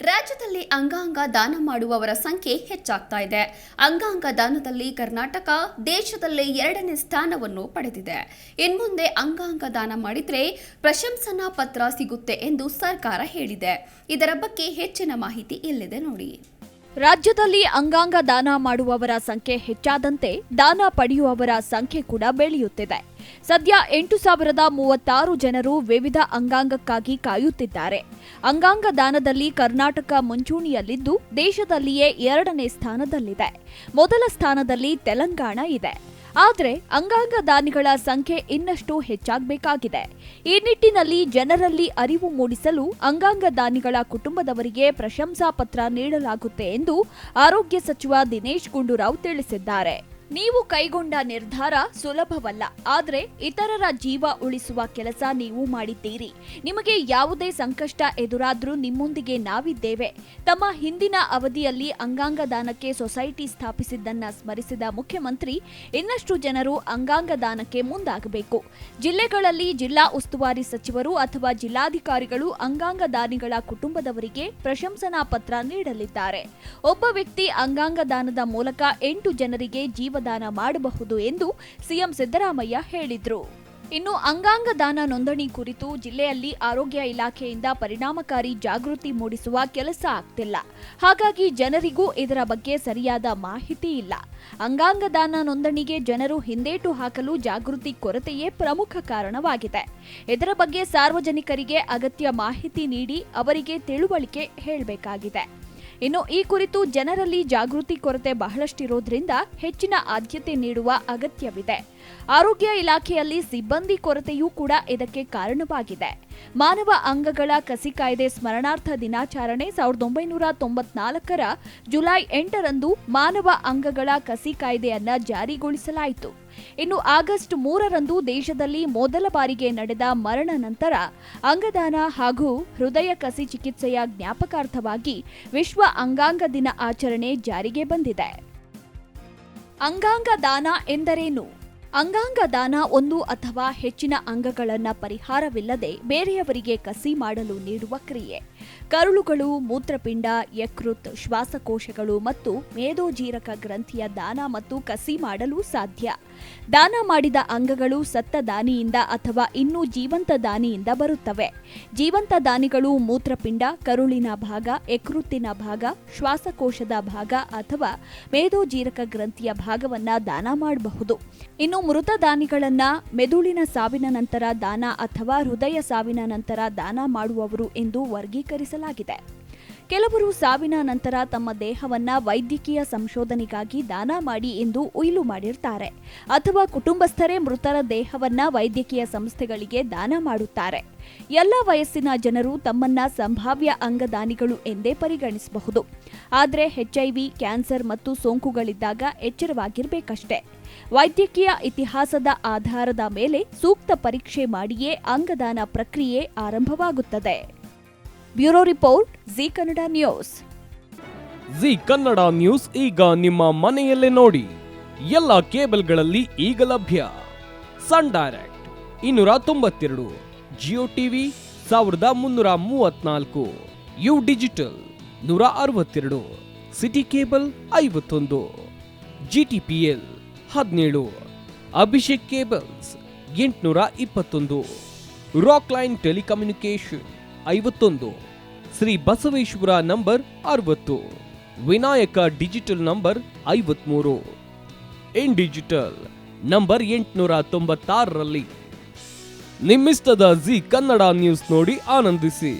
ರಾಜ್ಯದಲ್ಲಿ ಅಂಗಾಂಗ ದಾನ ಮಾಡುವವರ ಸಂಖ್ಯೆ ಹೆಚ್ಚಾಗ್ತಾ ಇದೆ. ಅಂಗಾಂಗ ದಾನದಲ್ಲಿ ಕರ್ನಾಟಕ ದೇಶದಲ್ಲೇ 2ನೇ ಸ್ಥಾನವನ್ನು ಪಡೆದಿದೆ. ಇನ್ಮುಂದೆ ಅಂಗಾಂಗ ದಾನ ಮಾಡಿದ್ರೆ ಪ್ರಶಂಸನಾ ಪತ್ರ ಸಿಗುತ್ತೆ ಎಂದು ಸರ್ಕಾರ ಹೇಳಿದೆ. ಇದರ ಬಗ್ಗೆ ಹೆಚ್ಚಿನ ಮಾಹಿತಿ ಇಲ್ಲಿದೆ ನೋಡಿ. ರಾಜ್ಯದಲ್ಲಿ ಅಂಗಾಂಗ ದಾನ ಮಾಡುವವರ ಸಂಖ್ಯೆ ಹೆಚ್ಚಾದಂತೆ ದಾನ ಪಡೆಯುವವರ ಸಂಖ್ಯೆ ಕೂಡ ಬೆಳೆಯುತ್ತಿದೆ. ಸದ್ಯ 8,036 ಜನರು ವಿವಿಧ ಅಂಗಾಂಗಕ್ಕಾಗಿ ಕಾಯುತ್ತಿದ್ದಾರೆ. ಅಂಗಾಂಗ ದಾನದಲ್ಲಿ ಕರ್ನಾಟಕ ಮುಂಚೂಣಿಯಲ್ಲಿದ್ದು ದೇಶದಲ್ಲಿಯೇ 2ನೇ ಸ್ಥಾನದಲ್ಲಿದೆ. ಮೊದಲ ಸ್ಥಾನದಲ್ಲಿ ತೆಲಂಗಾಣ ಇದೆ. ಆದರೆ ಅಂಗಾಂಗ ದಾನಿಗಳ ಸಂಖ್ಯೆ ಇನ್ನಷ್ಟು ಹೆಚ್ಚಾಗಬೇಕಾಗಿದೆ. ಈ ನಿಟ್ಟಿನಲ್ಲಿ ಜನರಲ್ಲಿ ಅರಿವು ಮೂಡಿಸಲು ಅಂಗಾಂಗ ದಾನಿಗಳ ಕುಟುಂಬದವರಿಗೆ ಪ್ರಶಂಸಾ ಪತ್ರ ನೀಡಲಾಗುತ್ತೆ ಎಂದು ಆರೋಗ್ಯ ಸಚಿವ ದಿನೇಶ್ ಗುಂಡೂರಾವ್ ತಿಳಿಸಿದ್ದಾರೆ. ನೀವು ಕೈಗೊಂಡ ನಿರ್ಧಾರ ಸುಲಭವಲ್ಲ, ಆದರೆ ಇತರರ ಜೀವ ಉಳಿಸುವ ಕೆಲಸ ನೀವು ಮಾಡಿದ್ದೀರಿ. ನಿಮಗೆ ಯಾವುದೇ ಸಂಕಷ್ಟ ಎದುರಾದ್ರೂ ನಿಮ್ಮೊಂದಿಗೆ ನಾವಿದ್ದೇವೆ. ತಮ್ಮ ಹಿಂದಿನ ಅವಧಿಯಲ್ಲಿ ಅಂಗಾಂಗ ದಾನಕ್ಕೆ ಸೊಸೈಟಿ ಸ್ಥಾಪಿಸಿದ್ದನ್ನ ಸ್ಮರಿಸಿದ ಮುಖ್ಯಮಂತ್ರಿ, ಇನ್ನಷ್ಟು ಜನರು ಅಂಗಾಂಗ ದಾನಕ್ಕೆ ಮುಂದಾಗಬೇಕು. ಜಿಲ್ಲೆಗಳಲ್ಲಿ ಜಿಲ್ಲಾ ಉಸ್ತುವಾರಿ ಸಚಿವರು ಅಥವಾ ಜಿಲ್ಲಾಧಿಕಾರಿಗಳು ಅಂಗಾಂಗ ದಾನಿಗಳ ಕುಟುಂಬದವರಿಗೆ ಪ್ರಶಂಸನಾ ಪತ್ರ ನೀಡಲಿದ್ದಾರೆ. ಒಬ್ಬ ವ್ಯಕ್ತಿ ಅಂಗಾಂಗ ದಾನದ ಮೂಲಕ 8 ಜನರಿಗೆ ಜೀವದಾನ ಮಾಡಬಹುದು ಎಂದು ಸಿಎಂ ಸಿದ್ದರಾಮಯ್ಯ ಹೇಳಿದ್ರು. ಇನ್ನು ಅಂಗಾಂಗ ದಾನ ನೋಂದಣಿ ಕುರಿತು ಜಿಲ್ಲೆಯಲ್ಲಿ ಆರೋಗ್ಯ ಇಲಾಖೆಯಿಂದ ಪರಿಣಾಮಕಾರಿ ಜಾಗೃತಿ ಮೂಡಿಸುವ ಕೆಲಸ ಆಗ್ತಿಲ್ಲ. ಹಾಗಾಗಿ ಜನರಿಗೂ ಇದರ ಬಗ್ಗೆ ಸರಿಯಾದ ಮಾಹಿತಿ ಇಲ್ಲ. ಅಂಗಾಂಗ ದಾನ ನೋಂದಣಿಗೆ ಜನರು ಹಿಂದೇಟು ಹಾಕಲು ಜಾಗೃತಿ ಕೊರತೆಯೇ ಪ್ರಮುಖ ಕಾರಣವಾಗಿದೆ. ಇದರ ಬಗ್ಗೆ ಸಾರ್ವಜನಿಕರಿಗೆ ಅಗತ್ಯ ಮಾಹಿತಿ ನೀಡಿ ಅವರಿಗೆ ತಿಳುವಳಿಕೆ ಹೇಳಬೇಕಾಗಿದೆ. ಇನ್ನು ಈ ಕುರಿತು ಜನರಲ್ಲಿ ಜಾಗೃತಿ ಕೊರತೆ ಬಹಳಷ್ಟಿರೋದ್ರಿಂದ ಹೆಚ್ಚಿನ ಆದ್ಯತೆ ನೀಡುವ ಅಗತ್ಯವಿದೆ. ಆರೋಗ್ಯ ಇಲಾಖೆಯಲ್ಲಿ ಸಿಬ್ಬಂದಿ ಕೊರತೆಯೂ ಕೂಡ ಇದಕ್ಕೆ ಕಾರಣವಾಗಿದೆ. ಮಾನವ ಅಂಗಗಳ ಕಸಿ ಕಾಯ್ದೆ ಸ್ಮರಣಾರ್ಥ ದಿನಾಚರಣೆ 1994ರ ಜುಲೈ 8ರಂದು ಮಾನವ ಅಂಗಗಳ ಕಸಿ ಕಾಯ್ದೆಯನ್ನ ಜಾರಿಗೊಳಿಸಲಾಯಿತು. ಇನ್ನು ಆಗಸ್ಟ್ 3ರಂದು ದೇಶದಲ್ಲಿ ಮೊದಲ ಬಾರಿಗೆ ನಡೆದ ಮರಣ ನಂತರ ಅಂಗದಾನ ಹಾಗೂ ಹೃದಯ ಕಸಿ ಚಿಕಿತ್ಸೆಯ ಜ್ಞಾಪಕಾರ್ಥವಾಗಿ ವಿಶ್ವ ಅಂಗಾಂಗ ದಿನ ಆಚರಣೆ ಜಾರಿಗೆ ಬಂದಿದೆ. ಅಂಗಾಂಗ ದಾನ ಎಂದರೇನು? ಅಂಗಾಂಗ ದಾನ ಒಂದು ಅಥವಾ ಹೆಚ್ಚಿನ ಅಂಗಗಳನ್ನು ಪರಿಹಾರವಿಲ್ಲದೆ ಬೇರೆಯವರಿಗೆ ಕಸಿ ಮಾಡಲು ನೀಡುವ ಕ್ರಿಯೆ. ಕರುಳುಗಳು, ಮೂತ್ರಪಿಂಡ, ಯಕೃತ್, ಶ್ವಾಸಕೋಶಗಳು ಮತ್ತು ಮೇದೋಜೀರಕ ಗ್ರಂಥಿಯ ದಾನ ಮತ್ತು ಕಸಿ ಮಾಡಲು ಸಾಧ್ಯ. ದಾನ ಮಾಡಿದ ಅಂಗಗಳು ಸತ್ತ ದಾನಿಯಿಂದ ಅಥವಾ ಇನ್ನೂ ಜೀವಂತ ದಾನಿಯಿಂದ ಬರುತ್ತವೆ. ಜೀವಂತ ದಾನಿಗಳು ಮೂತ್ರಪಿಂಡ, ಕರುಳಿನ ಭಾಗ, ಯಕೃತ್ತಿನ ಭಾಗ, ಶ್ವಾಸಕೋಶದ ಭಾಗ ಅಥವಾ ಮೇದೋಜೀರಕ ಗ್ರಂಥಿಯ ಭಾಗವನ್ನ ದಾನ ಮಾಡಬಹುದು. ಇನ್ನು ಮೃತ ದಾನಿಗಳನ್ನ ಮೆದುಳಿನ ಸಾವಿನ ನಂತರ ದಾನ ಅಥವಾ ಹೃದಯ ಸಾವಿನ ನಂತರ ದಾನ ಮಾಡುವವರು ಎಂದು ವರ್ಗೀಕರಿಸಲಾಗಿದೆ. ಕೆಲವರು ಸಾವಿನ ನಂತರ ತಮ್ಮ ದೇಹವನ್ನ ವೈದ್ಯಕೀಯ ಸಂಶೋಧನೆಗಾಗಿ ದಾನ ಮಾಡಿ ಎಂದು ಉಯಿಲು ಮಾಡಿರ್ತಾರೆ, ಅಥವಾ ಕುಟುಂಬಸ್ಥರೇ ಮೃತರ ದೇಹವನ್ನ ವೈದ್ಯಕೀಯ ಸಂಸ್ಥೆಗಳಿಗೆ ದಾನ ಮಾಡುತ್ತಾರೆ. ಎಲ್ಲ ವಯಸ್ಸಿನ ಜನರು ತಮ್ಮನ್ನ ಸಂಭಾವ್ಯ ಅಂಗದಾನಿಗಳು ಎಂದೇ ಪರಿಗಣಿಸಬಹುದು. ಆದರೆ HIV, ಕ್ಯಾನ್ಸರ್ ಮತ್ತು ಸೋಂಕುಗಳಿದ್ದಾಗ ಎಚ್ಚರವಾಗಿರಬೇಕಷ್ಟೇ. ವೈದ್ಯಕೀಯ ಇತಿಹಾಸದ ಆಧಾರದ ಮೇಲೆ ಸೂಕ್ತ ಪರೀಕ್ಷೆ ಮಾಡಿಯೇ ಅಂಗದಾನ ಪ್ರಕ್ರಿಯೆ ಆರಂಭವಾಗುತ್ತದೆ. Bureau report, Zee Kannada news. Zee Kannada news ಈಗ ನಿಮ್ಮ ಮನೆಯಲ್ಲೇ ನೋಡಿ. ಎಲ್ಲ ಕೇಬಲ್ಗಳಲ್ಲಿ ಈಗ ಲಭ್ಯ. Sun Direct 292, Jio TV 1334, U digital 162, city cable 51, GTPL 17, Abhishek cables 821, rock line telecommunication 51, Shri Basaveshwara number 60, Vinayaka digital number 53, in digital number 896ರಲ್ಲಿ. ನಿಮ್ಮಿಸ್ತದ ಜಿ ಕನ್ನಡ ನ್ಯೂಸ್ ನೋಡಿ ಆನಂದಿಸಿ.